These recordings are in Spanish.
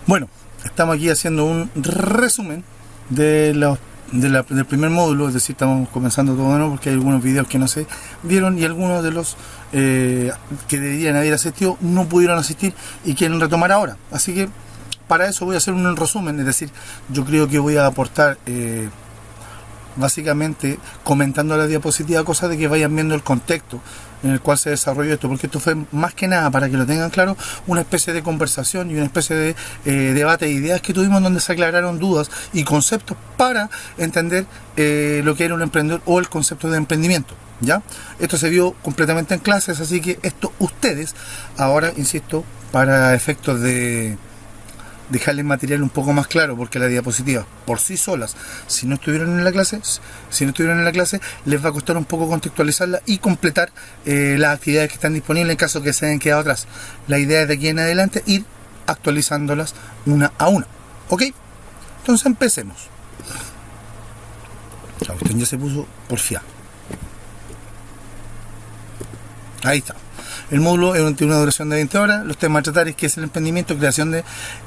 Bueno, estamos aquí haciendo un resumen del primer módulo, es decir, estamos comenzando todo de nuevo porque hay algunos videos que no se vieron y algunos de los que deberían haber asistido no pudieron asistir y quieren retomar ahora. Así que para eso voy a hacer un resumen, es decir, yo creo que voy a aportar básicamente comentando la diapositiva cosas de que vayan viendo el contexto en el cual se desarrolló esto, porque esto fue más que nada, para que lo tengan claro, una especie de conversación y una especie de debate de ideas que tuvimos donde se aclararon dudas y conceptos para entender lo que era un emprendedor o el concepto de emprendimiento. ¿Ya? Esto se vio completamente en clases, así que esto ustedes, ahora insisto, para efectos de dejarles el material un poco más claro, porque las diapositivas por sí solas, si no estuvieron en la clase, les va a costar un poco contextualizarla y completar las actividades que están disponibles en caso que se hayan quedado atrás. La idea es de aquí en adelante ir actualizándolas una a una. ¿Ok? Entonces empecemos. La cuestión ya se puso porfiada. Ahí está. El módulo tiene una duración de 20 horas. Los temas a tratar es qué es el emprendimiento, creación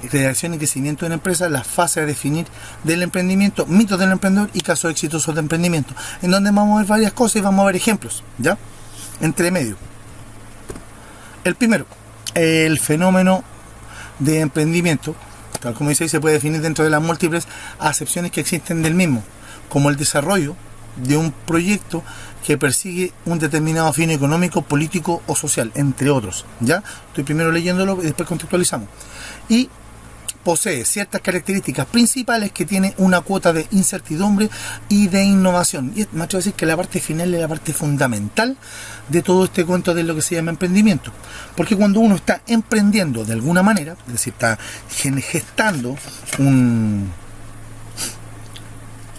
y crecimiento de una empresa, las fases a definir del emprendimiento, mitos del emprendedor y casos exitosos de emprendimiento, en donde vamos a ver varias cosas y vamos a ver ejemplos, ¿ya? Entre medio. El primero, el fenómeno de emprendimiento, tal como dice, se puede definir dentro de las múltiples acepciones que existen del mismo, como el desarrollo de un proyecto que persigue un determinado fin económico, político o social, entre otros. ¿Ya? Estoy primero leyéndolo y después contextualizamos. Y posee ciertas características principales que tiene una cuota de incertidumbre y de innovación. Y me atrevo a decir que la parte final es la parte fundamental de todo este cuento de lo que se llama emprendimiento. Porque cuando uno está emprendiendo de alguna manera, es decir, está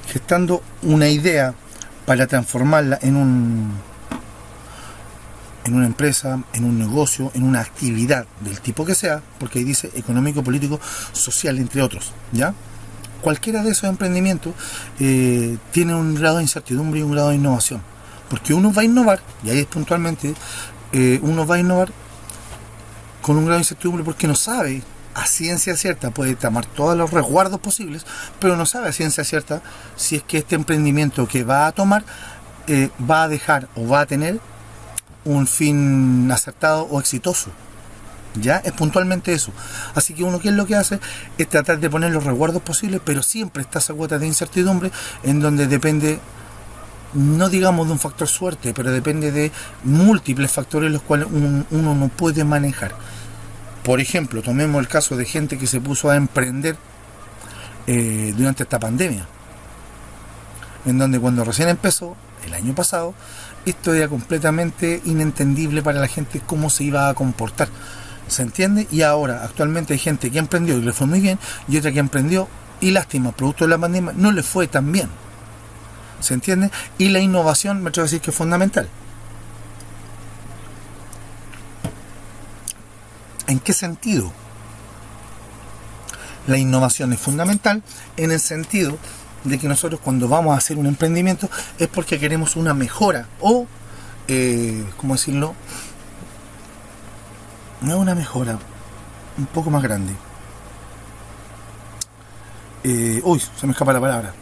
gestando una idea para transformarla en una empresa, en un negocio, en una actividad del tipo que sea, porque ahí dice económico, político, social, entre otros, ¿ya? Cualquiera de esos emprendimientos tiene un grado de incertidumbre y un grado de innovación, porque uno va a innovar, y ahí es puntualmente, uno va a innovar con un grado de incertidumbre porque no sabe a ciencia cierta, puede tomar todos los resguardos posibles, pero no sabe a ciencia cierta si es que este emprendimiento que va a tomar va a dejar o va a tener un fin acertado o exitoso. Ya es puntualmente eso. Así que uno, ¿qué es lo que hace? Es tratar de poner los resguardos posibles, pero siempre está esa cuota de incertidumbre en donde depende, no digamos de un factor suerte, pero depende de múltiples factores los cuales uno no puede manejar. Por ejemplo, tomemos el caso de gente que se puso a emprender durante esta pandemia, en donde cuando recién empezó, el año pasado, esto era completamente inentendible para la gente cómo se iba a comportar. ¿Se entiende? Y ahora, actualmente hay gente que emprendió y le fue muy bien, y otra que emprendió y lástima, producto de la pandemia, no le fue tan bien. ¿Se entiende? Y la innovación, me atrevo a decir que es fundamental. ¿En qué sentido? La innovación es fundamental en el sentido de que nosotros cuando vamos a hacer un emprendimiento es porque queremos una mejora o, ¿cómo decirlo? No una mejora, un poco más grande. Uy, se me escapa la palabra.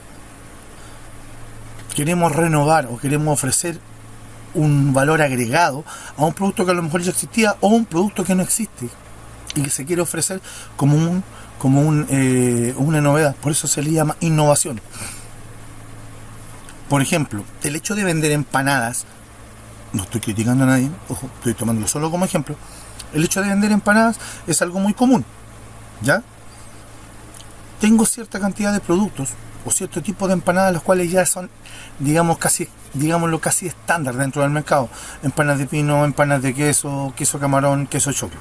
Queremos renovar o queremos ofrecer un valor agregado a un producto que a lo mejor ya existía o un producto que no existe y que se quiere ofrecer como una novedad. Por eso se le llama innovación. Por ejemplo, el hecho de vender empanadas, no estoy criticando a nadie, ojo, estoy tomándolo solo como ejemplo. El hecho de vender empanadas es algo muy común, ¿ya? Tengo cierta cantidad de productos o cierto tipo de empanadas, los cuales ya son, casi estándar dentro del mercado. Empanadas de pino, empanadas de queso, queso camarón, queso choclo.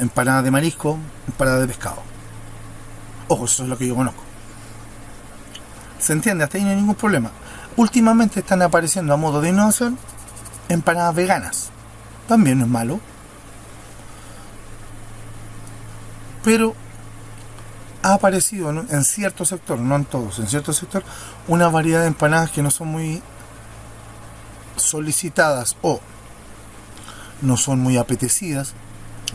Empanadas de marisco, empanadas de pescado. Ojo, eso es lo que yo conozco. ¿Se entiende? Hasta ahí no hay ningún problema. Últimamente están apareciendo a modo de innovación empanadas veganas. También no es malo. Pero ha aparecido en cierto sector, no en todos, en cierto sector, una variedad de empanadas que no son muy solicitadas o no son muy apetecidas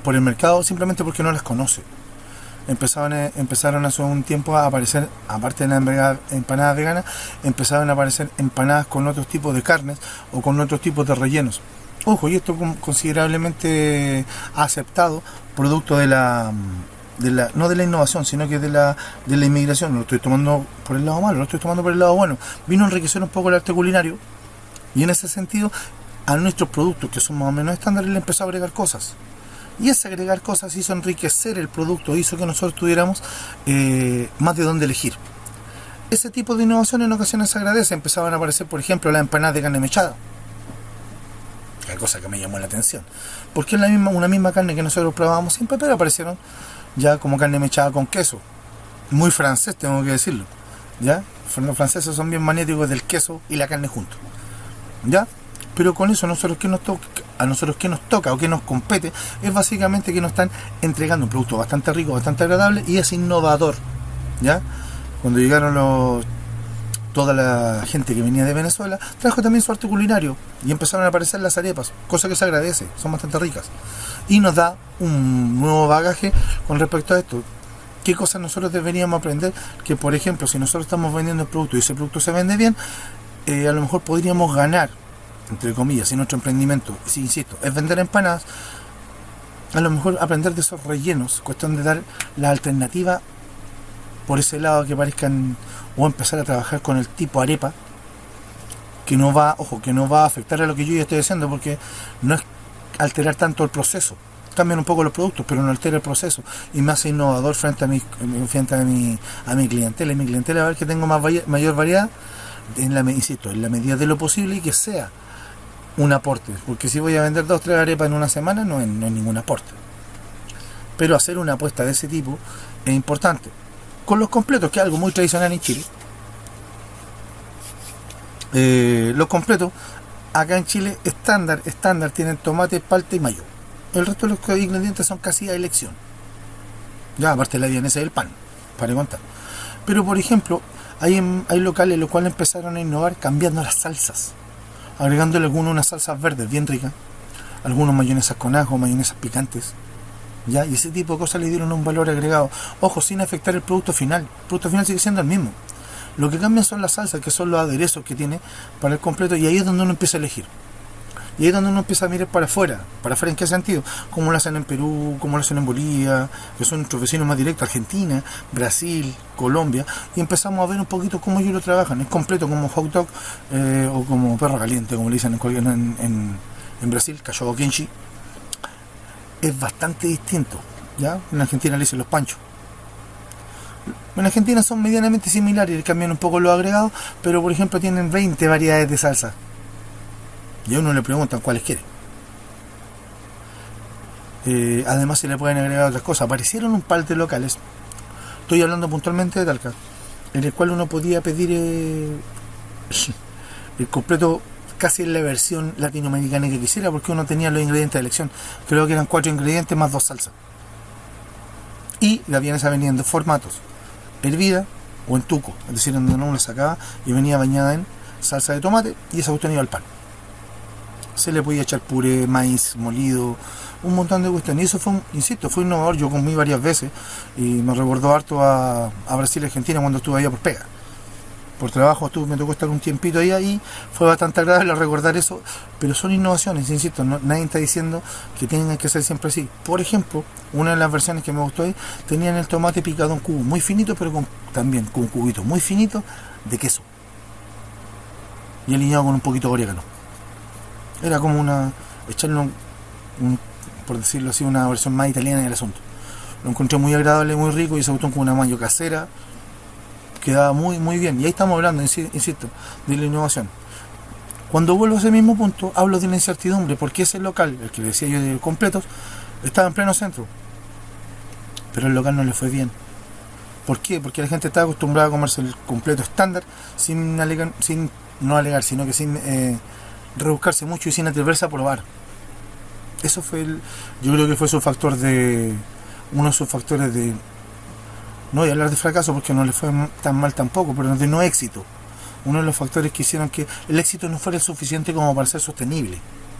por el mercado simplemente porque no las conoce. Empezaron hace un tiempo a aparecer, aparte de las empanadas veganas, empezaron a aparecer empanadas con otros tipos de carnes o con otros tipos de rellenos. Ojo, y esto considerablemente aceptado, producto no de la innovación, sino que de la inmigración. No lo estoy tomando por el lado malo, lo estoy tomando por el lado bueno. Vino a enriquecer un poco el arte culinario, y en ese sentido a nuestros productos, que son más o menos estándares, le empezó a agregar cosas. Y ese agregar cosas hizo enriquecer el producto, hizo que nosotros tuviéramos más de dónde elegir. Ese tipo de innovación en ocasiones se agradece. Empezaban a aparecer, por ejemplo, las empanadas de carne mechada. Hay cosa que me llamó la atención. Porque es una misma carne que nosotros probábamos siempre, pero aparecieron ya como carne mechada con queso. Muy francés, tengo que decirlo. ¿Ya? Los franceses son bien maniáticos del queso y la carne juntos. ¿Ya? Pero con eso a nosotros que nos toca o que nos compete es básicamente que nos están entregando un producto bastante rico, bastante agradable, y es innovador. ¿Ya? Cuando llegaron toda la gente que venía de Venezuela, trajo también su arte culinario y empezaron a aparecer las arepas, cosa que se agradece, son bastante ricas y nos da un nuevo bagaje con respecto a esto. ¿Qué cosas nosotros deberíamos aprender? Que, por ejemplo, si nosotros estamos vendiendo el producto y ese producto se vende bien, a lo mejor podríamos ganar, entre comillas, si nuestro emprendimiento, si insisto, es vender empanadas, a lo mejor aprender de esos rellenos, cuestión de dar la alternativa por ese lado que parezcan, o empezar a trabajar con el tipo arepa, que no va a afectar a lo que yo ya estoy haciendo, porque no es alterar tanto el proceso. Cambian un poco los productos, pero no altera el proceso y me hace innovador frente a mi clientela. Y mi clientela va a ver que tengo mayor variedad, en la medida de lo posible, y que sea un aporte, porque si voy a vender 2 o 3 arepas en una semana no es ningún aporte, pero hacer una apuesta de ese tipo es importante. Con los completos, que es algo muy tradicional en Chile, los completos acá en Chile estándar tienen tomate, palta y mayo. El resto de los ingredientes son casi a elección, ya aparte de la vienesa y el pan, para contar. Pero por ejemplo, hay locales los cuales empezaron a innovar cambiando las salsas, agregándole unas salsas verdes bien ricas, algunos mayonesas con ajo, mayonesas picantes, ¿ya? Y ese tipo de cosas le dieron un valor agregado. Ojo, sin afectar el producto final. El producto final sigue siendo el mismo. Lo que cambian son las salsas, que son los aderezos que tiene para el completo, y ahí es donde uno empieza a elegir. Y ahí es donde uno empieza a mirar para afuera. ¿Para afuera en qué sentido? Como lo hacen en Perú, como lo hacen en Bolivia, que son nuestros vecinos más directos, Argentina, Brasil, Colombia, y empezamos a ver un poquito cómo ellos lo trabajan. Es completo, como hot dog o como perro caliente, como le dicen en Brasil, cachorro quenchi. Es bastante distinto, ¿ya? En Argentina le dicen los panchos. En Argentina son medianamente similares, cambian un poco los agregados, pero por ejemplo tienen 20 variedades de salsa. Y a uno le preguntan cuáles quiere. Además se le pueden agregar otras cosas. Aparecieron un par de locales, estoy hablando puntualmente de Talca, en el cual uno podía pedir el completo casi en la versión latinoamericana que quisiera, porque uno tenía los ingredientes de elección. Creo que eran 4 ingredientes más 2 salsas. Y la vienesa venía en 2 formatos: hervida o en tuco, es decir, donde uno la sacaba y venía bañada en salsa de tomate, y esa cuestión iba al pan. Se le podía echar puré, maíz molido, un montón de cuestiones. Y eso fue innovador. Yo comí varias veces y me recordó harto a Brasil y Argentina cuando estuve allá por pega. Por trabajo me tocó estar un tiempito allá y fue bastante agradable recordar eso. Pero son innovaciones, insisto, nadie está diciendo que tengan que ser siempre así. Por ejemplo, una de las versiones que me gustó ahí, tenían el tomate picado en cubos muy finito, pero también con cubitos muy finitos de queso, y alineado con un poquito de orégano. Era como echarle por decirlo así, una versión más italiana del asunto. Lo encontré muy agradable, muy rico, y se gustó con una mayo casera. Quedaba muy muy bien. Y ahí estamos hablando, insisto, de la innovación. Cuando vuelvo a ese mismo punto, hablo de la incertidumbre, porque ese local, el que decía yo de completos, estaba en pleno centro, pero el local no le fue bien. ¿Por qué? Porque la gente estaba acostumbrada a comerse el completo estándar sin rebuscarse mucho y sin atreverse a probar. Eso fue yo creo que fue uno de sus factores de, no voy a hablar de fracaso porque no le fue tan mal tampoco, pero de no éxito. Uno de los factores que hicieron que el éxito no fuera suficiente como para ser sostenible.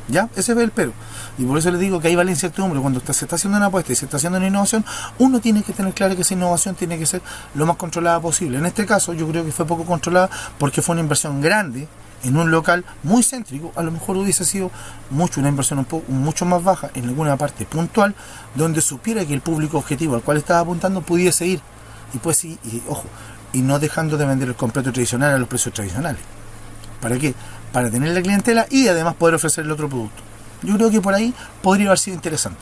¿Ya? Ese es el pero. Y por eso les digo que ahí va la incertidumbre. Cuando se está haciendo una apuesta y se está haciendo una innovación, uno tiene que tener claro que esa innovación tiene que ser lo más controlada posible. En este caso, yo creo que fue poco controlada porque fue una inversión grande en un local muy céntrico. A lo mejor hubiese sido una inversión mucho más baja en alguna parte puntual, donde supiera que el público objetivo al cual estaba apuntando pudiese ir. Y pues sí, y ojo, y no dejando de vender el completo tradicional a los precios tradicionales. ¿Para qué? Para tener la clientela y además poder ofrecer el otro producto. Yo creo que por ahí podría haber sido interesante.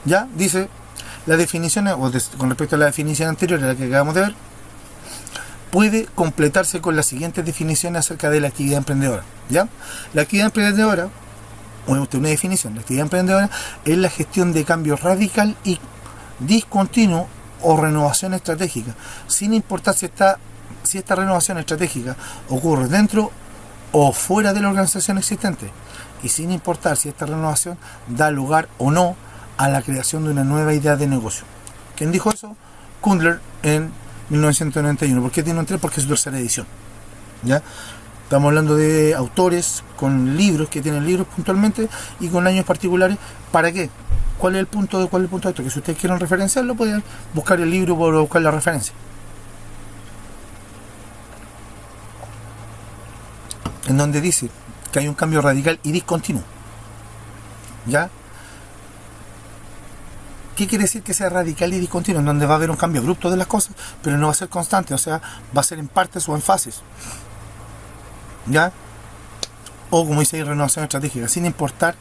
Ya, dice, las definiciones, con respecto a la definición anterior a la que acabamos de ver, puede completarse con las siguientes definiciones acerca de la actividad emprendedora. ¿Ya? La actividad emprendedora, una definición, la actividad emprendedora es la gestión de cambio radical y discontinuo o renovación estratégica, sin importar si esta renovación estratégica ocurre dentro o fuera de la organización existente, y sin importar si esta renovación da lugar o no a la creación de una nueva idea de negocio. ¿Quién dijo eso? Kundler en 1991. ¿Por qué tiene un 3? Porque es su tercera edición. ¿Ya? Estamos hablando de autores con libros, que tienen libros puntualmente y con años particulares. ¿Para qué? ¿Cuál es el punto de esto? Que si ustedes quieren referenciarlo, pueden buscar el libro o buscar la referencia. En donde dice que hay un cambio radical y discontinuo. ¿Ya? ¿Qué quiere decir que sea radical y discontinuo? En donde va a haber un cambio abrupto de las cosas, pero no va a ser constante, o sea, va a ser en partes o en fases. ¿Ya? O como dice ahí, renovación estratégica, sin importar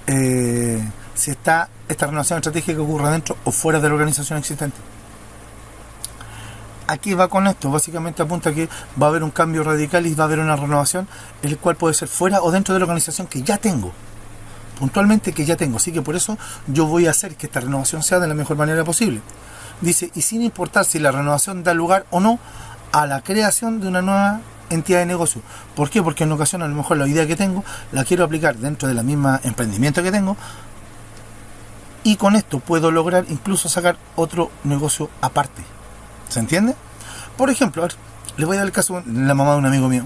si esta renovación estratégica ocurre dentro o fuera de la organización existente. Aquí va con esto, básicamente apunta que va a haber un cambio radical y va a haber una renovación, el cual puede ser fuera o dentro de la organización que ya tengo, puntualmente que ya tengo. Así que por eso yo voy a hacer que esta renovación sea de la mejor manera posible. Dice, y sin importar si la renovación da lugar o no a la creación de una nueva entidad de negocio. ¿Por qué? Porque en ocasión a lo mejor la idea que tengo la quiero aplicar dentro de la misma emprendimiento que tengo, y con esto puedo lograr incluso sacar otro negocio aparte. ¿Se entiende? Por ejemplo, a ver, les voy a dar el caso de la mamá de un amigo mío.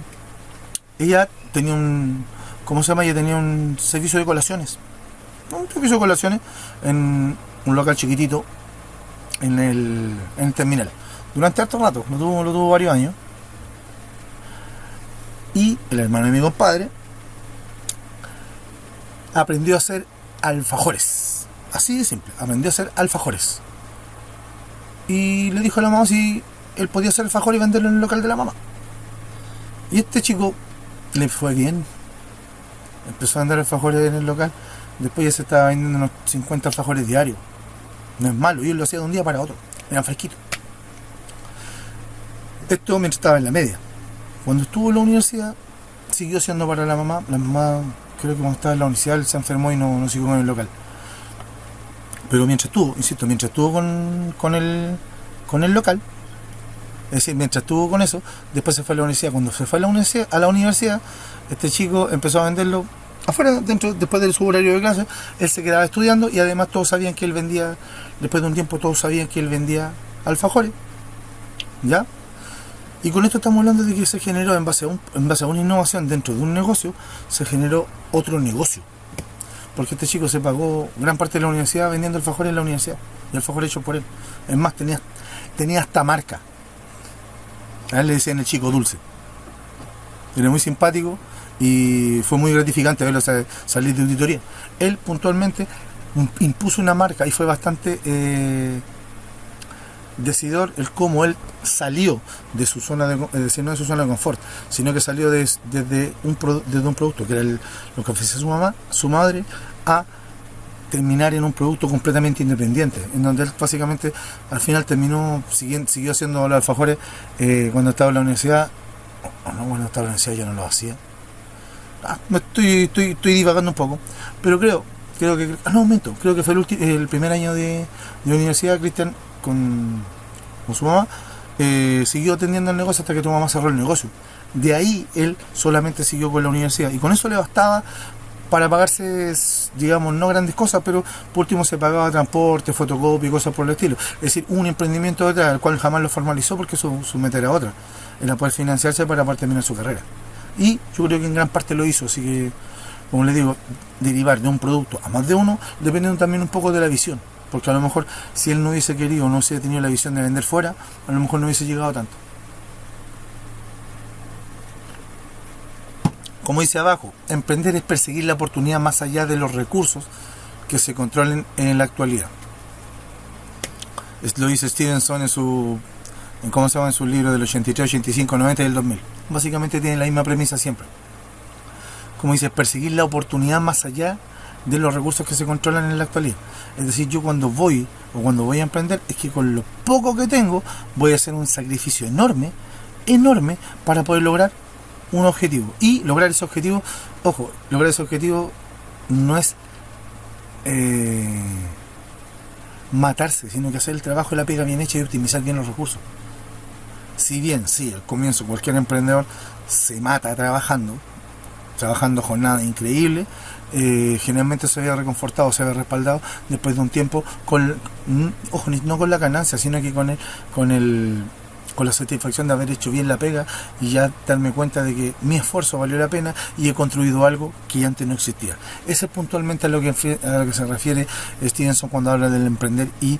Ella tenía ella tenía un servicio de colaciones. Un servicio de colaciones en un local chiquitito en el terminal. Durante harto rato, lo tuvo varios años. Y el hermano de mi compadre aprendió a hacer alfajores. Así de simple, aprendió a hacer alfajores. Y le dijo a la mamá si él podía hacer alfajores y venderlo en el local de la mamá. Y este chico le fue bien. Empezó a vender alfajores en el local. Después ya se estaba vendiendo unos 50 alfajores diarios. No es malo, y él lo hacía de un día para otro. Era fresquito. Esto mientras estaba en la media. Cuando estuvo en la universidad, siguió siendo para la mamá. La mamá, creo que cuando estaba en la universidad, él se enfermó y no siguió con el local. Pero mientras estuvo con el local, es decir, mientras estuvo con eso, después se fue a la universidad. Cuando se fue a la universidad, este chico empezó a venderlo afuera, después de su horario de clase. Él se quedaba estudiando y además todos sabían que él vendía, después de un tiempo todos sabían que él vendía alfajores. ¿Ya? Y con esto estamos hablando de que se generó en base a una innovación dentro de un negocio, se generó otro negocio. Porque este chico se pagó gran parte de la universidad vendiendo alfajores en la universidad. Y alfajores hechos por él. Es más, tenía hasta marca. A él le decían el chico dulce. Era muy simpático y fue muy gratificante verlo salir de auditoría. Él puntualmente impuso una marca y fue bastante decidor el cómo él salió de su zona no de su zona de confort, sino que salió desde un producto que era lo que ofrecía su madre, a terminar en un producto completamente independiente, en donde él básicamente al final siguió haciendo los alfajores cuando estaba en la universidad. Cuando estaba en la universidad ya no lo hacía. Estoy divagando un poco, pero creo que fue el primer año de universidad. Cristian con su mamá siguió atendiendo el negocio hasta que tu mamá cerró el negocio. De ahí él solamente siguió con la universidad y con eso le bastaba para pagarse, digamos, no grandes cosas, pero por último se pagaba transporte, fotocopia y cosas por el estilo. Es decir, un emprendimiento detrás, al cual jamás lo formalizó porque su meta era otra, era poder financiarse para terminar su carrera. Y yo creo que en gran parte lo hizo, así que como les digo, derivar de un producto a más de uno, dependiendo también un poco de la visión. Porque a lo mejor si él no hubiese querido, no hubiese tenido la visión de vender fuera, a lo mejor no hubiese llegado tanto. Como dice abajo, emprender es perseguir la oportunidad más allá de los recursos que se controlen en la actualidad. Lo dice Stevenson en su libro del 83, 85, 90 y del 2000. Básicamente tiene la misma premisa siempre. Como dice, perseguir la oportunidad más allá de los recursos que se controlan en la actualidad. Es decir, yo cuando voy a emprender, es que con lo poco que tengo voy a hacer un sacrificio enorme para poder lograr un objetivo. Y lograr ese objetivo, ojo, lograr ese objetivo no es matarse, sino que hacer el trabajo y la pega bien hecha y optimizar bien los recursos. Si bien, sí, al comienzo cualquier emprendedor se mata trabajando jornadas increíbles, generalmente se ve reconfortado, se ve respaldado después de un tiempo no con la ganancia, sino que con la satisfacción de haber hecho bien la pega y ya darme cuenta de que mi esfuerzo valió la pena y he construido algo que antes no existía. Ese es puntualmente a lo que se refiere Stevenson cuando habla del emprender y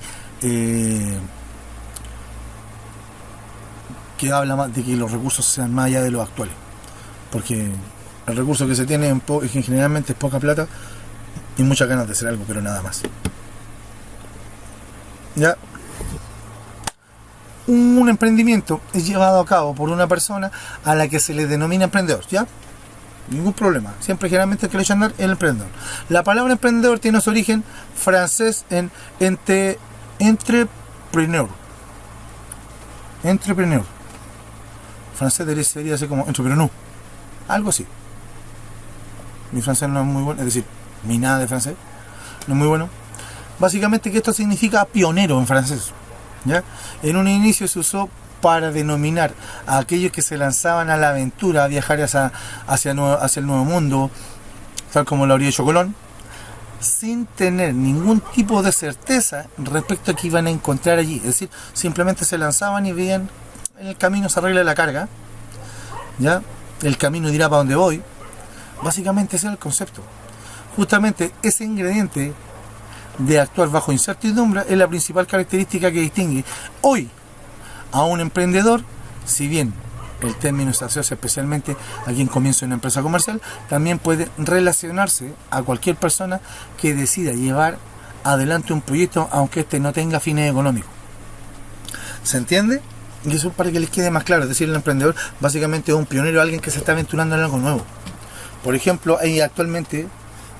que habla más de que los recursos sean más allá de los actuales, porque el recurso que se tiene generalmente es poca plata y muchas ganas de hacer algo, pero nada más. Ya. Un emprendimiento es llevado a cabo por una persona a la que se le denomina emprendedor, ¿ya? Ningún problema. Siempre generalmente el que le echan a andar es el emprendedor. La palabra emprendedor tiene su origen francés en entrepreneur. Entrepreneur. Francés sería así como entrepreneur. Algo así. Mi francés no es muy bueno, es decir, mi nada de francés no es muy bueno. Básicamente que esto significa pionero en francés, ¿ya? En un inicio se usó para denominar a aquellos que se lanzaban a la aventura, a viajar hacia el nuevo mundo, tal como lo habría hecho Colón, sin tener ningún tipo de certeza respecto a qué iban a encontrar allí. Es decir, simplemente se lanzaban y veían en el camino se arregla la carga, ¿ya? El camino dirá para dónde voy. Básicamente ese es el concepto. Justamente ese ingrediente de actuar bajo incertidumbre es la principal característica que distingue hoy a un emprendedor. Si bien el término se asocia especialmente a quien comienza una empresa comercial, también puede relacionarse a cualquier persona que decida llevar adelante un proyecto aunque este no tenga fines económicos. ¿Se entiende? Y eso para que les quede más claro. Es decir, el emprendedor básicamente es un pionero, alguien que se está aventurando en algo nuevo. Por ejemplo, actualmente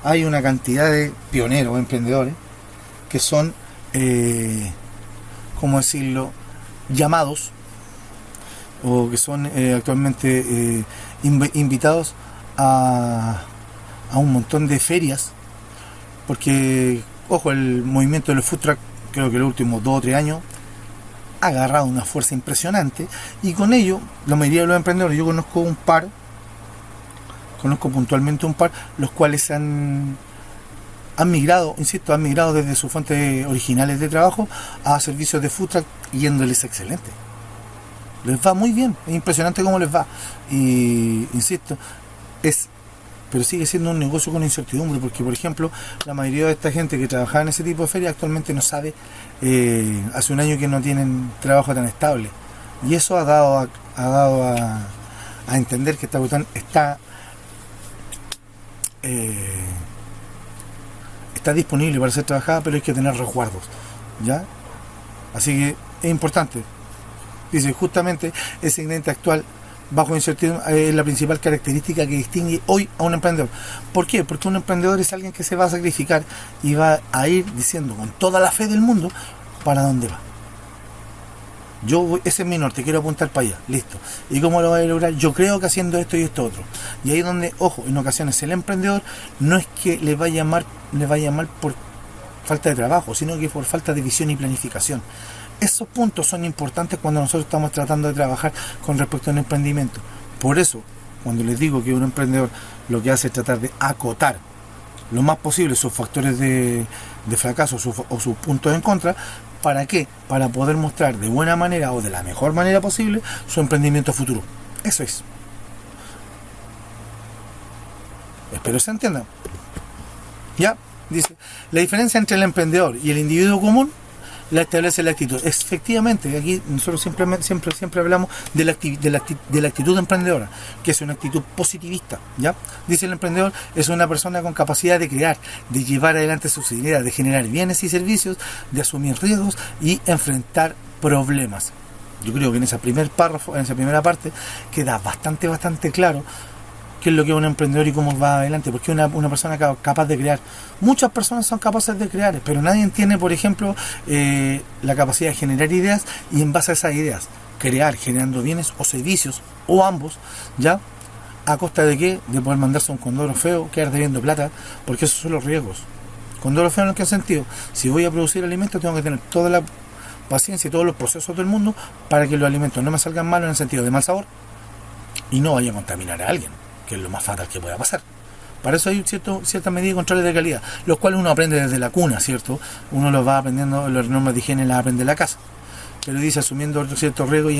hay una cantidad de pioneros o emprendedores que son, ¿cómo decirlo?, llamados o que son actualmente invitados a un montón de ferias, porque, ojo, el movimiento de los food truck, creo que los últimos 2 o 3 años, ha agarrado una fuerza impresionante y con ello, la mayoría de los emprendedores, yo conozco puntualmente un par, los cuales han migrado desde sus fuentes originales de trabajo a servicios de food truck, yéndoles excelente. Les va muy bien, es impresionante cómo les va. Y insisto, pero sigue siendo un negocio con incertidumbre, porque por ejemplo, la mayoría de esta gente que trabajaba en ese tipo de ferias actualmente no sabe, hace un año que no tienen trabajo tan estable. Y eso ha dado a entender que esta cuestión está disponible para ser trabajada, pero hay que tener resguardos, ¿ya? Así que es importante. Dice, justamente ese ingrediente actual bajo incertidumbre es la principal característica que distingue hoy a un emprendedor. ¿Por qué? Porque un emprendedor es alguien que se va a sacrificar y va a ir diciendo con toda la fe del mundo para dónde va. Ese es mi norte, quiero apuntar para allá, listo. ¿Y cómo lo voy a lograr? Yo creo que haciendo esto y esto otro. Y ahí es donde, ojo, en ocasiones el emprendedor no es que le vaya mal por falta de trabajo, sino que por falta de visión y planificación. Esos puntos son importantes cuando nosotros estamos tratando de trabajar con respecto a un emprendimiento. Por eso, cuando les digo que un emprendedor lo que hace es tratar de acotar lo más posible sus factores de fracaso o sus puntos en contra. ¿Para qué? Para poder mostrar de buena manera o de la mejor manera posible su emprendimiento futuro. Eso es. Espero se entienda. Ya, dice, la diferencia entre el emprendedor y el individuo común la establece la actitud. Efectivamente, aquí nosotros siempre hablamos de la actitud emprendedora, que es una actitud positivista, ¿ya? Dice el emprendedor, es una persona con capacidad de crear, de llevar adelante sus ideas, de generar bienes y servicios, de asumir riesgos y enfrentar problemas. Yo creo que en ese primer párrafo, en esa primera parte, queda bastante claro qué es lo que es un emprendedor y cómo va adelante, porque una persona capaz de crear. Muchas personas son capaces de crear, pero nadie tiene, por ejemplo, la capacidad de generar ideas y en base a esas ideas crear, generando bienes o servicios, o ambos, ¿ya? ¿A costa de qué? De poder mandarse un condoro feo, quedar debiendo plata, porque esos son los riesgos. Condoro feo en qué sentido: si voy a producir alimentos, tengo que tener toda la paciencia y todos los procesos del mundo para que los alimentos no me salgan malos en el sentido de mal sabor y no vaya a contaminar a alguien, que es lo más fatal que pueda pasar. Para eso hay ciertas medidas de controles de calidad, los cuales uno aprende desde la cuna, ¿cierto? Uno los va aprendiendo, las normas de higiene las aprende en la casa, pero dice asumiendo ciertos riesgos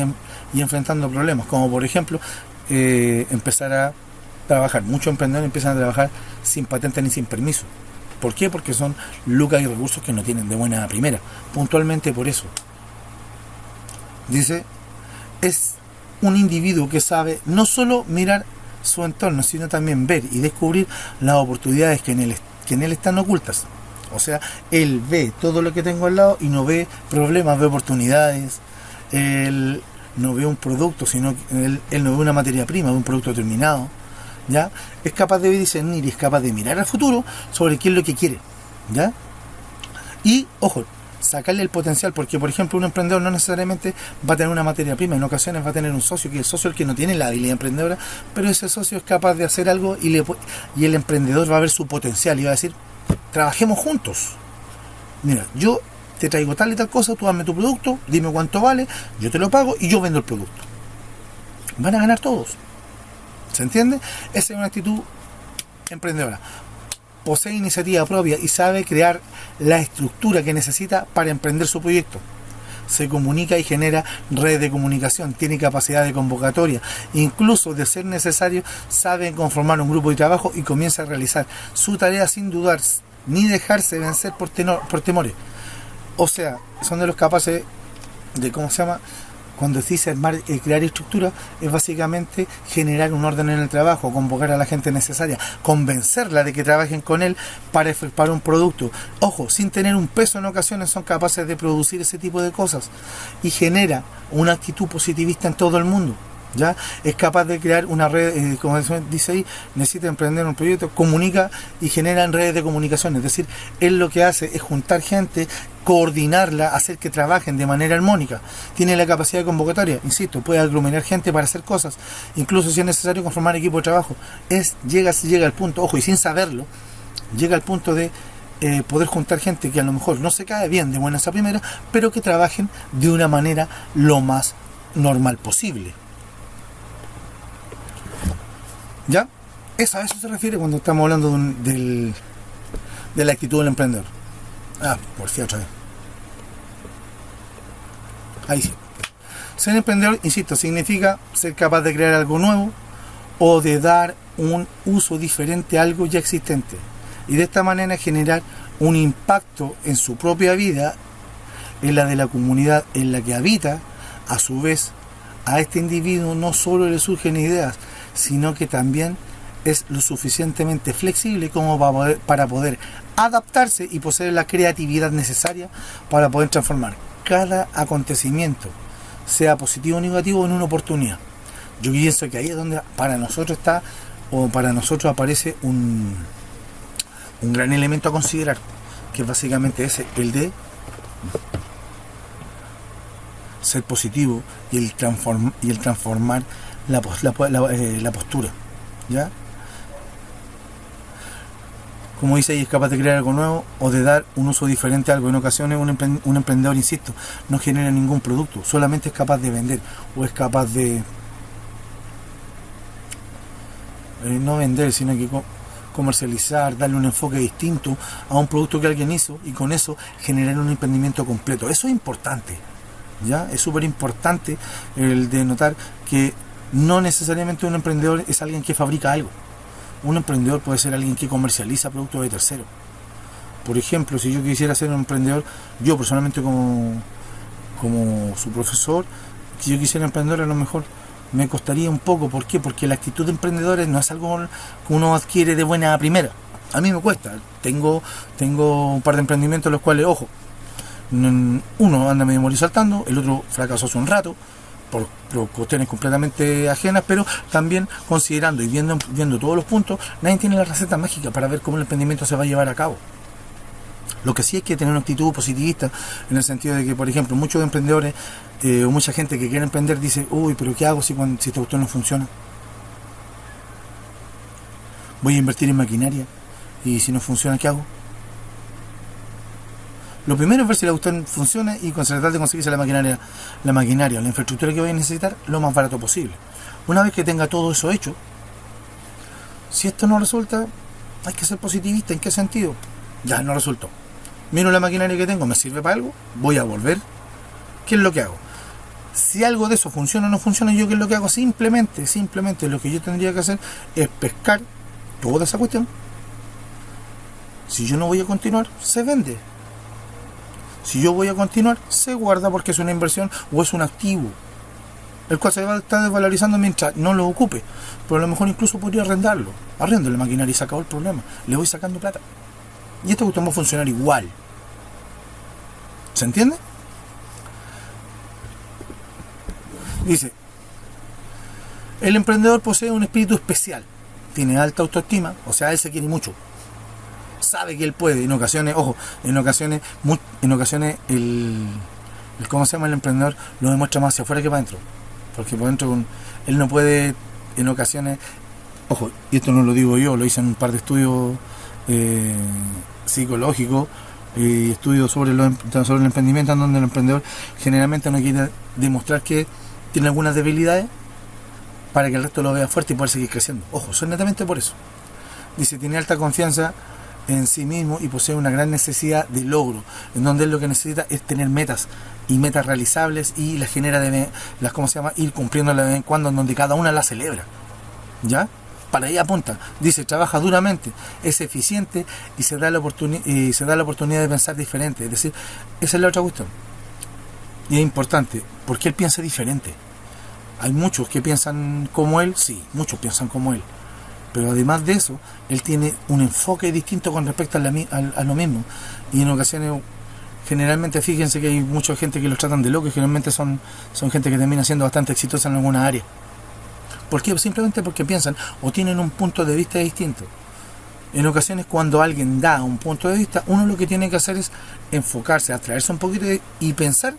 y enfrentando problemas, como por ejemplo empezar a trabajar. Muchos emprendedores empiezan a trabajar sin patente ni sin permiso. ¿Por qué? Porque son lucas y recursos que no tienen de buena primera, puntualmente por eso. Dice, es un individuo que sabe no solo mirar su entorno, sino también ver y descubrir las oportunidades que en él están ocultas. O sea, él ve todo lo que tengo al lado y no ve problemas, ve oportunidades. Él no ve un producto, sino él no ve una materia prima, ve un producto terminado. ¿Ya? Es capaz de discernir y es capaz de mirar al futuro sobre qué es lo que quiere, ¿ya? Y, ojo, sacarle el potencial, porque por ejemplo un emprendedor no necesariamente va a tener una materia prima, en ocasiones va a tener un socio, que el socio es el que no tiene la habilidad emprendedora, pero ese socio es capaz de hacer algo y el emprendedor va a ver su potencial y va a decir, trabajemos juntos. Mira, yo te traigo tal y tal cosa, tú dame tu producto, dime cuánto vale, yo te lo pago y yo vendo el producto. Van a ganar todos. ¿Se entiende? Esa es una actitud emprendedora. Posee iniciativa propia y sabe crear la estructura que necesita para emprender su proyecto. Se comunica y genera redes de comunicación, tiene capacidad de convocatoria, incluso de ser necesario sabe conformar un grupo de trabajo y comienza a realizar su tarea sin dudar ni dejarse vencer por temores. O sea, son de los capaces de, cuando se dice crear estructura, es básicamente generar un orden en el trabajo, convocar a la gente necesaria, convencerla de que trabajen con él para efectuar un producto. Ojo, sin tener un peso en ocasiones son capaces de producir ese tipo de cosas y genera una actitud positivista en todo el mundo. ¿Ya? Es capaz de crear una red, como dice ahí, necesita emprender un proyecto, comunica y genera en redes de comunicación. Es decir, él lo que hace es juntar gente, coordinarla, hacer que trabajen de manera armónica. Tiene la capacidad de convocatoria, insisto, puede agluminar gente para hacer cosas, incluso si es necesario conformar equipo de trabajo. Llega al punto, ojo, y sin saberlo, llega al punto de poder juntar gente que a lo mejor no se cae bien de buenas a primeras, pero que trabajen de una manera lo más normal posible. ¿Ya? A eso se refiere cuando estamos hablando de la actitud del emprendedor. Por fin otra vez. Ahí sí. Ser emprendedor, insisto, significa ser capaz de crear algo nuevo o de dar un uso diferente a algo ya existente. Y de esta manera generar un impacto en su propia vida, en la de la comunidad en la que habita. A su vez, a este individuo no solo le surgen ideas, sino que también es lo suficientemente flexible como para poder adaptarse y poseer la creatividad necesaria para poder transformar cada acontecimiento, sea positivo o negativo, en una oportunidad. Yo pienso que ahí es donde para nosotros aparece un gran elemento a considerar, que básicamente es el de ser positivo y el transformar la postura, ¿ya? Como dice ahí, es capaz de crear algo nuevo o de dar un uso diferente a algo. En ocasiones un emprendedor, insisto, no genera ningún producto, solamente es capaz de vender o es capaz de no vender, sino que comercializar, darle un enfoque distinto a un producto que alguien hizo y con eso generar un emprendimiento completo. Eso es importante, ¿ya? Es súper importante el de notar que no necesariamente un emprendedor es alguien que fabrica algo. Un emprendedor puede ser alguien que comercializa productos de terceros. Por ejemplo, si yo quisiera ser un emprendedor, yo personalmente como su profesor, si yo quisiera emprender, a lo mejor me costaría un poco. ¿Por qué? Porque la actitud de emprendedores no es algo que uno adquiere de buena primera. A mí me cuesta. Tengo un par de emprendimientos en los cuales, ojo, uno anda medio morir saltando, el otro fracasó hace un rato por cuestiones completamente ajenas, pero también considerando y viendo todos los puntos. Nadie tiene la receta mágica para ver cómo el emprendimiento se va a llevar a cabo. Lo que sí hay que tener una actitud positivista, en el sentido de que, por ejemplo, muchos emprendedores o mucha gente que quiere emprender dice: uy, pero ¿qué hago si este auto no funciona? Voy a invertir en maquinaria y si no funciona, ¿qué hago? Lo primero es ver si la cuestión funciona y tratar de conseguirse la maquinaria, la infraestructura que voy a necesitar lo más barato posible. Una vez que tenga todo eso hecho, si esto no resulta, hay que ser positivista. ¿En qué sentido? Ya no resultó. Miro la maquinaria que tengo, ¿me sirve para algo? Voy a volver. ¿Qué es lo que hago? Si algo de eso funciona o no funciona, ¿yo qué es lo que hago? Simplemente lo que yo tendría que hacer es pescar toda esa cuestión. Si yo no voy a continuar, se vende. Si yo voy a continuar, se guarda, porque es una inversión o es un activo, el cual se va a estar desvalorizando mientras no lo ocupe. Pero a lo mejor incluso podría arrendarlo. Arrendo la maquinaria y se acabó el problema. Le voy sacando plata. Y esto va a funcionar igual. ¿Se entiende? Dice: el emprendedor posee un espíritu especial. Tiene alta autoestima, o sea, él se quiere mucho. Sabe que él puede. En ocasiones el ¿cómo se llama? El emprendedor lo demuestra más hacia afuera que para adentro. Porque por dentro él no puede, en ocasiones, ojo, y esto no lo digo yo, lo hice en un par de estudios psicológicos y estudios sobre el emprendimiento, en donde el emprendedor generalmente no quiere demostrar que tiene algunas debilidades para que el resto lo vea fuerte y poder seguir creciendo. Ojo, son netamente por eso. Dice: tiene alta confianza en sí mismo y posee una gran necesidad de logro, en donde él lo que necesita es tener metas y metas realizables, y las genera ir cumpliéndolas de vez en cuando, en donde cada una la celebra. ¿Ya? Para ahí apunta. Dice: trabaja duramente, es eficiente y se da la oportunidad de pensar diferente. Es decir, esa es la otra cuestión. Y es importante, porque él piensa diferente. Hay muchos que piensan como él, sí, muchos piensan como él. Pero además de eso, él tiene un enfoque distinto con respecto a lo mismo. Y en ocasiones, generalmente, fíjense que hay mucha gente que los tratan de locos, y generalmente son gente que termina siendo bastante exitosa en alguna área. ¿Por qué? Simplemente porque piensan o tienen un punto de vista distinto. En ocasiones, cuando alguien da un punto de vista, uno lo que tiene que hacer es enfocarse, abstraerse un poquito y pensar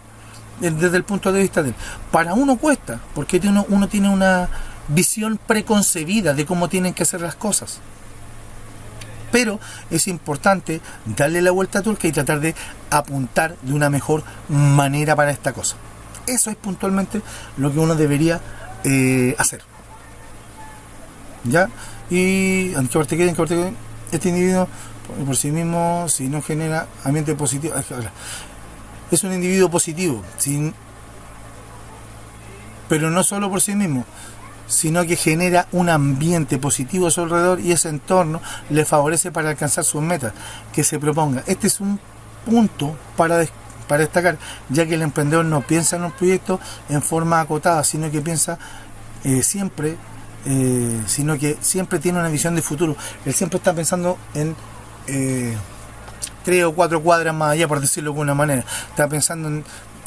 desde el punto de vista de él. Para uno cuesta, porque uno tiene una visión preconcebida de cómo tienen que hacer las cosas. Pero es importante darle la vuelta a tuerca y tratar de apuntar de una mejor manera para esta cosa. Eso es puntualmente lo que uno debería hacer. ¿Ya? Y en qué parte quede, este individuo por sí mismo, si no genera ambiente positivo, es un individuo positivo, pero no solo por sí mismo, sino que genera un ambiente positivo a su alrededor, y ese entorno le favorece para alcanzar sus metas que se proponga. Este es un punto para destacar, ya que el emprendedor no piensa en un proyecto en forma acotada, sino que piensa siempre tiene una visión de futuro. Él siempre está pensando en 3 o 4 cuadras más allá, por decirlo de alguna manera. Está pensando en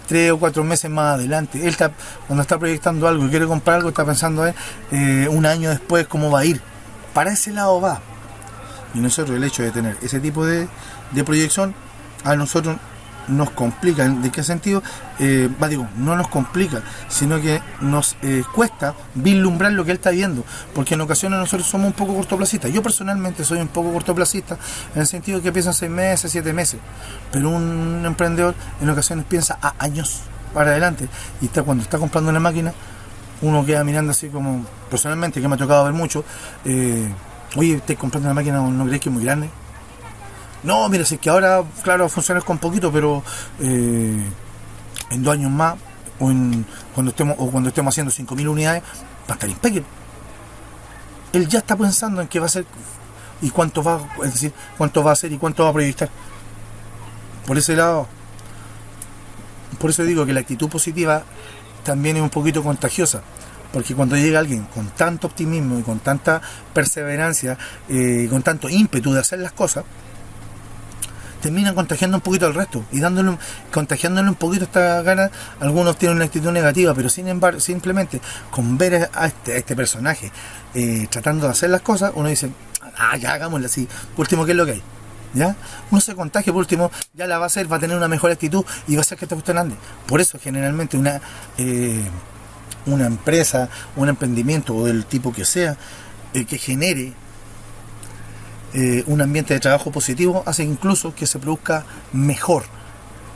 3 o 4 meses más adelante. Él cuando está proyectando algo y quiere comprar algo, está pensando en un año después cómo va a ir. Para ese lado va. Y nosotros, el hecho de tener ese tipo de proyección, a nosotros nos complica. ¿De qué sentido? No nos complica, sino que nos cuesta vislumbrar lo que él está viendo, porque en ocasiones nosotros somos un poco cortoplacistas. Yo personalmente soy un poco cortoplacista, en el sentido que pienso en 6 meses, 7 meses, pero un emprendedor en ocasiones piensa a años para adelante, y cuando está comprando una máquina, uno queda mirando así como, personalmente, que me ha tocado ver mucho, oye, ¿estás comprando una máquina, no crees que es muy grande? No, mira, si es que ahora, claro, va a funcionar con poquito, pero en 2 años más, cuando estemos haciendo 5.000 unidades, va a estar impecable. él ya está pensando en qué va a hacer y cuánto va, es decir, cuánto va a hacer y cuánto va a proyectar. Por ese lado, por eso digo que la actitud positiva también es un poquito contagiosa, porque cuando llega alguien con tanto optimismo y con tanta perseverancia, con tanto ímpetu de hacer las cosas, terminan contagiando un poquito al resto y contagiándole un poquito esta gana. Algunos tienen una actitud negativa, pero sin embargo, simplemente con ver a este personaje tratando de hacer las cosas, uno dice, ya hagámoslo así, por último, ¿qué es lo que hay? ¿Ya? Uno se contagia, por último, ya la va a hacer, va a tener una mejor actitud y va a hacer que esta cuestión ande. Por eso generalmente una empresa, un emprendimiento o del tipo que sea, que genere un ambiente de trabajo positivo, hace incluso que se produzca mejor.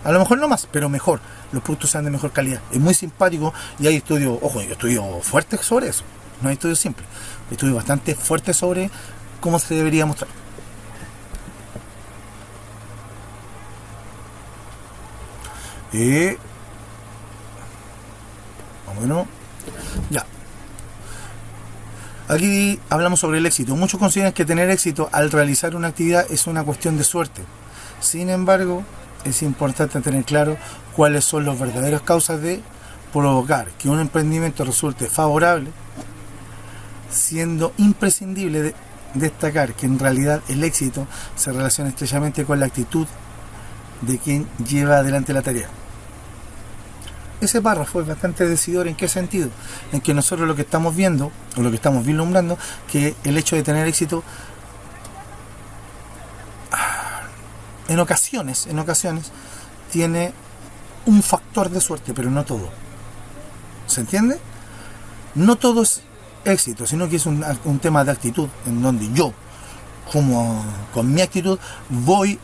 A lo mejor no más, pero mejor. Los productos sean de mejor calidad. Es muy simpático y hay estudios, ojo, yo estudio fuertes sobre eso. No hay estudios simples. Estudios bastante fuertes sobre cómo se debería mostrar. Bueno, ya. Aquí hablamos sobre el éxito. Muchos consideran que tener éxito al realizar una actividad es una cuestión de suerte. Sin embargo, es importante tener claro cuáles son las verdaderas causas de provocar que un emprendimiento resulte favorable, siendo imprescindible destacar que en realidad el éxito se relaciona estrechamente con la actitud de quien lleva adelante la tarea. Ese párrafo es bastante decidor. ¿En qué sentido? En que nosotros lo que estamos viendo, o lo que estamos vislumbrando, que el hecho de tener éxito en ocasiones tiene un factor de suerte, pero no todo. ¿Se entiende? No todo es éxito, sino que es un tema de actitud, en donde yo, como con mi actitud, voy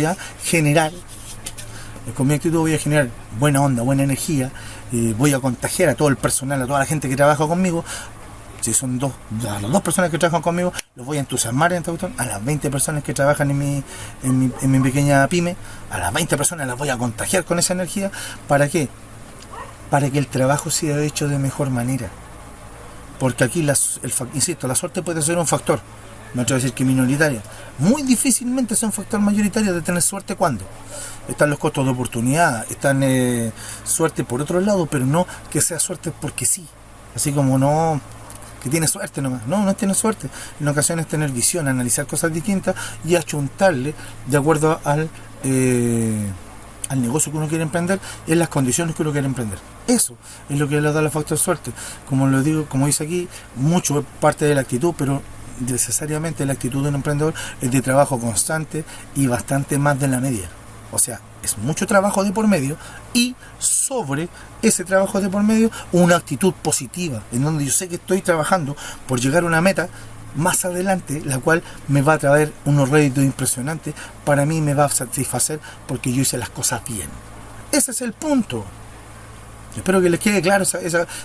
a generar, con mi actitud voy a generar buena onda, buena energía, voy a contagiar a todo el personal, a toda la gente que trabaja conmigo. Si son las dos personas que trabajan conmigo, los voy a entusiasmar en esta cuestión. A las 20 personas que trabajan en mi pequeña pyme, a las 20 personas las voy a contagiar con esa energía. ¿Para qué? Para que el trabajo sea hecho de mejor manera. Porque aquí, insisto, la suerte puede ser un factor, no quiero decir que minoritaria. Muy difícilmente es un factor mayoritario de tener suerte. ¿Cuándo? Están los costos de oportunidad, están suerte por otro lado, pero no que sea suerte porque sí. Así como no, que tiene suerte nomás. No tiene suerte. En ocasiones tener visión, analizar cosas distintas y achuntarle de acuerdo al negocio que uno quiere emprender, en las condiciones que uno quiere emprender. Eso es lo que le da el factor suerte. Como lo digo, como dice aquí, mucho es parte de la actitud, pero necesariamente la actitud de un emprendedor es de trabajo constante y bastante más de la media. O sea, es mucho trabajo de por medio y sobre ese trabajo de por medio una actitud positiva, en donde yo sé que estoy trabajando por llegar a una meta más adelante, la cual me va a traer unos réditos impresionantes. Para mí me va a satisfacer porque yo hice las cosas bien. Ese es el punto. Espero que les quede claro, esa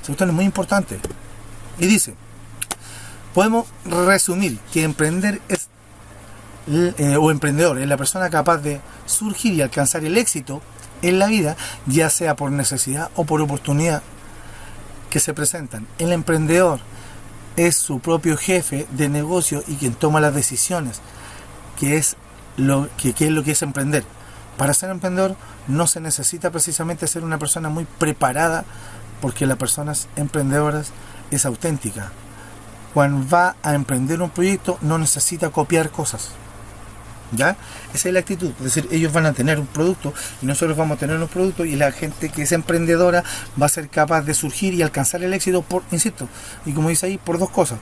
cuestión es muy importante. Y dice, podemos resumir que emprender es o emprendedor es la persona capaz de surgir y alcanzar el éxito en la vida, ya sea por necesidad o por oportunidad que se presentan. El emprendedor es su propio jefe de negocio y quien toma las decisiones, que es lo que es emprender. Para ser emprendedor no se necesita precisamente ser una persona muy preparada, porque las personas emprendedoras es auténtica. Cuando va a emprender un proyecto no necesita copiar cosas. ¿Ya? Esa es la actitud. Es decir, ellos van a tener un producto y nosotros vamos a tener un producto, y la gente que es emprendedora va a ser capaz de surgir y alcanzar el éxito por, insisto, y como dice ahí, por dos cosas: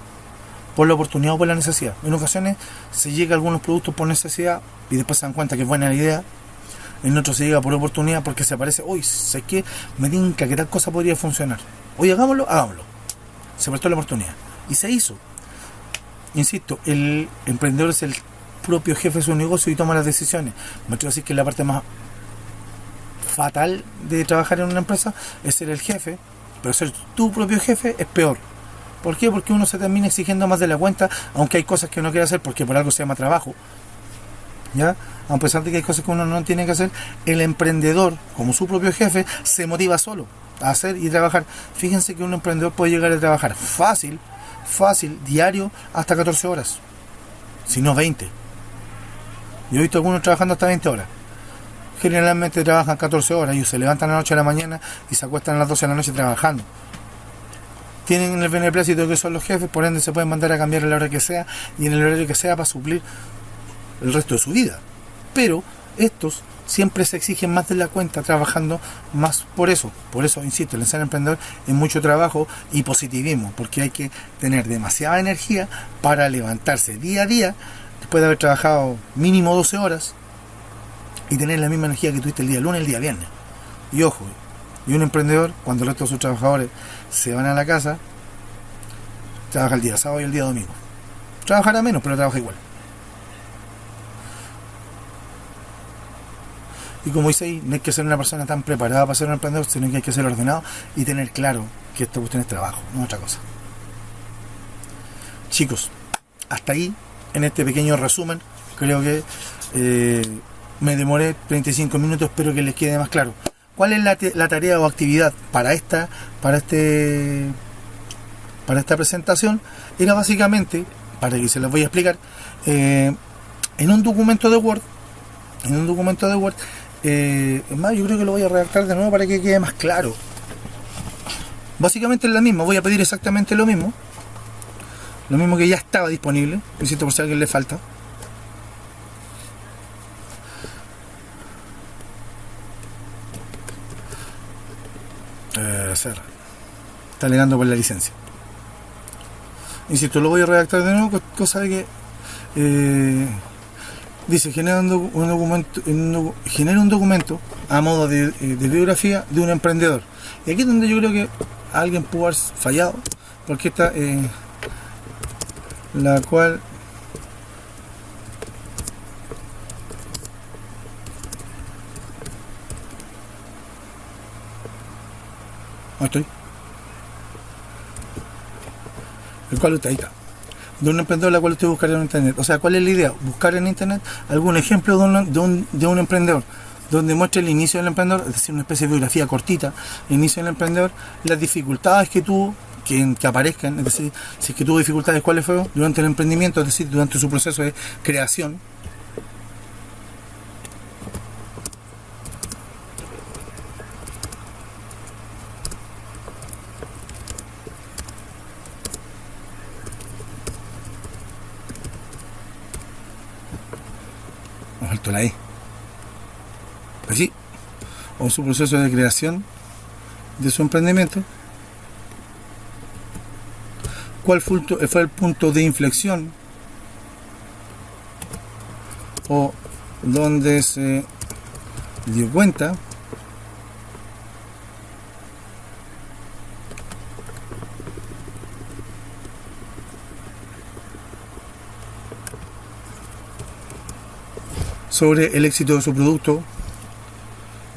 por la oportunidad o por la necesidad. En ocasiones se llega a algunos productos por necesidad y después se dan cuenta que es buena la idea. En otros se llega por oportunidad porque se aparece, hoy sé que me tinca que tal cosa podría funcionar, hoy hagámoslo. Se prestó la oportunidad y se hizo. Insisto, el emprendedor es el propio jefe de su negocio y toma las decisiones. Me atrevo a decir que la parte más fatal de trabajar en una empresa es ser el jefe, pero ser tu propio jefe es peor. ¿Por qué? Porque uno se termina exigiendo más de la cuenta, aunque hay cosas que uno quiere hacer porque por algo se llama trabajo, ¿ya? A pesar de que hay cosas que uno no tiene que hacer, el emprendedor, como su propio jefe, se motiva solo a hacer y trabajar. Fíjense que un emprendedor puede llegar a trabajar fácil fácil, diario, hasta 14 horas, si no 20. Yo he visto algunos trabajando hasta 20 horas. Generalmente trabajan 14 horas, ellos se levantan a las 8 de la mañana y se acuestan a las 12 de la noche trabajando. Tienen el beneplácito que son los jefes, por ende se pueden mandar a cambiar a la hora que sea y en el horario que sea para suplir el resto de su vida. Pero estos siempre se exigen más de la cuenta, trabajando más. Por eso, insisto, el ser emprendedor es mucho trabajo y positivismo, porque hay que tener demasiada energía para levantarse día a día, después de haber trabajado mínimo 12 horas, y tener la misma energía que tuviste el día lunes, el día viernes. Y ojo, y un emprendedor, cuando el resto de sus trabajadores se van a la casa, trabaja el día sábado y el día domingo. Trabajará menos, pero trabaja igual. Y como dice ahí, no hay que ser una persona tan preparada para ser un emprendedor, sino que hay que ser ordenado y tener claro que esta cuestión es trabajo, no es otra cosa. Chicos, hasta ahí, en este pequeño resumen, creo que me demoré 35 minutos, espero que les quede más claro. ¿Cuál es la tarea o actividad para esta presentación? Era básicamente, para que se las voy a explicar, en un documento de Word, es más, yo creo que lo voy a redactar de nuevo para que quede más claro. Básicamente es la misma, voy a pedir exactamente lo mismo que ya estaba disponible, insisto, por si a alguien le falta. Está alegando por la licencia. Insisto, lo voy a redactar de nuevo, cosa de que dice genera un documento a modo de biografía de un emprendedor. Y aquí es donde yo creo que alguien pudo haber fallado, porque esta la cual ahí está, de un emprendedor la cual usted buscaría en internet. O sea, ¿cuál es la idea? Buscar en internet algún ejemplo de un emprendedor, donde muestre el inicio del emprendedor, es decir, una especie de biografía cortita, el inicio del emprendedor, las dificultades que tuvo, que aparezcan, es decir, si es que tuvo dificultades, cuáles fueron durante el emprendimiento, es decir, durante su proceso de creación. Alto la E. Así, o su proceso de creación de su emprendimiento. ¿Cuál fue el punto de inflexión o donde se dio cuenta sobre el éxito de su producto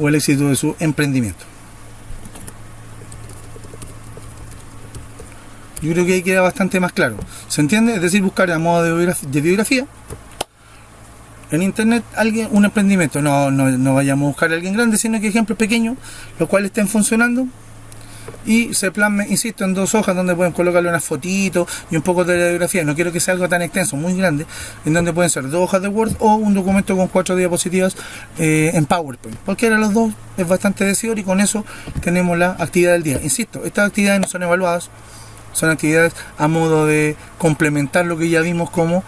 o el éxito de su emprendimiento? Yo creo que ahí queda bastante más claro. ¿Se entiende? Es decir, buscar a modo de biografía en internet un emprendimiento. No vayamos a buscar a alguien grande, sino que ejemplos pequeños, los cuales estén funcionando, y se plasme, insisto, en 2 hojas donde pueden colocarle unas fotitos y un poco de la biografía. No quiero que sea algo tan extenso, muy grande, en donde pueden ser 2 hojas de Word o un documento con 4 diapositivas en PowerPoint. Cualquiera de los dos es bastante decidor, y con eso tenemos la actividad del día. Insisto, estas actividades no son evaluadas, son actividades a modo de complementar lo que ya vimos como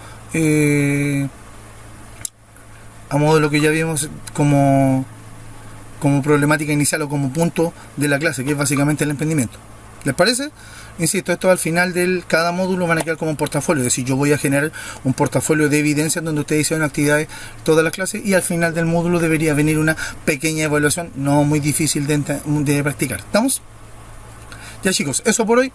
como problemática inicial o como punto de la clase, que es básicamente el emprendimiento. ¿Les parece? Insisto, esto al final de cada módulo van a quedar como un portafolio, es decir, yo voy a generar un portafolio de evidencias donde ustedes hicieron actividades todas las clases, y al final del módulo debería venir una pequeña evaluación, no muy difícil de practicar. ¿Estamos? Ya, chicos, eso por hoy.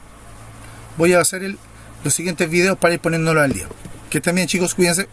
Voy a hacer los siguientes videos para ir poniéndolo al día. Que estén bien, chicos, cuídense.